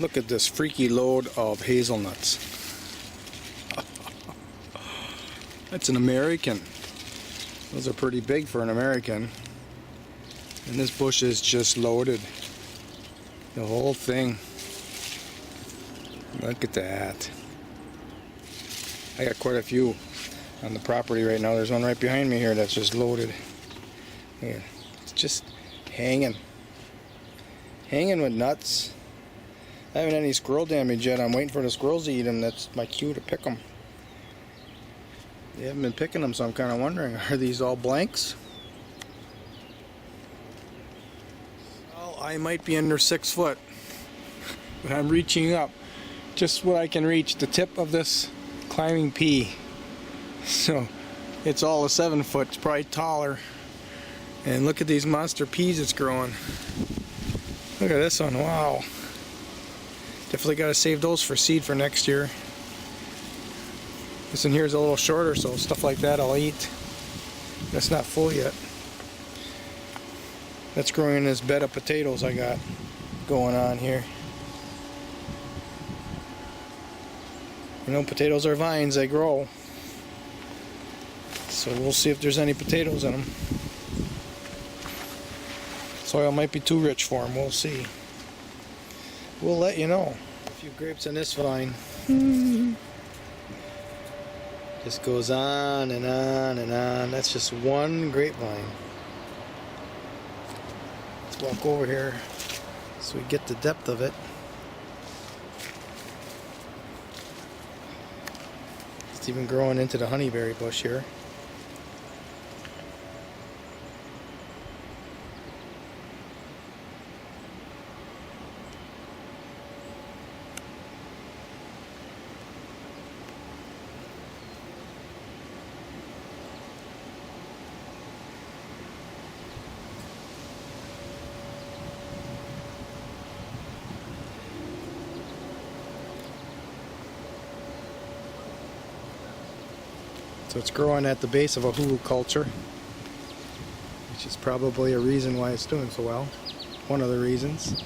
Look at this freaky load of hazelnuts. That's an American. Those are pretty big for an American. And this bush is just loaded. The whole thing. Look at that. I got quite a few on the property right now. There's one right behind me here that's just loaded. Yeah, it's just hanging. Hanging with nuts. I haven't had any squirrel damage yet. I'm waiting for the squirrels to eat them. That's my cue to pick them. They haven't been picking them, so I'm kind of wondering, are these all blanks? Well, I might be under 6 foot, but I'm reaching up. Just what I can reach, the tip of this climbing pea. So it's all a 7 foot. It's probably taller. And look at these monster peas it's growing. Look at this one. Wow. Definitely got to save those for seed for next year. This one here is a little shorter, so stuff like that I'll eat. That's not full yet. That's growing in this bed of potatoes I got going on here. You know, potatoes are vines, they grow. So we'll see if there's any potatoes in them. Soil might be too rich for them, we'll see. We'll let you know. A few grapes in this vine. Just goes on and on and on. That's just one grapevine. Let's walk over here so we get the depth of it. It's even growing into the honeyberry bush here. So it's growing at the base of a permaculture, which is probably a reason why it's doing so well. One of the reasons.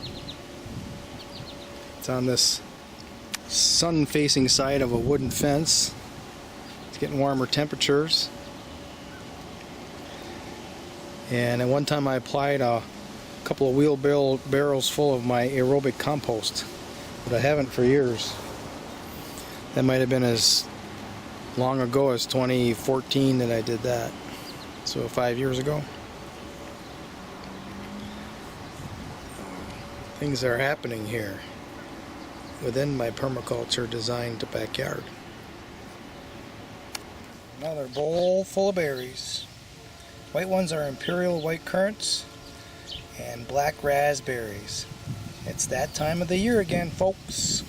It's on this sun-facing side of a wooden fence. It's getting warmer temperatures. And at one time I applied a couple of wheelbarrows full of my aerobic compost, but I haven't for years. That might have been as long ago as 2014 that I did that, so 5 years ago. Things are happening here within my permaculture designed backyard. Another bowl full of berries. White ones are imperial white currants and black raspberries. It's that time of the year again, folks.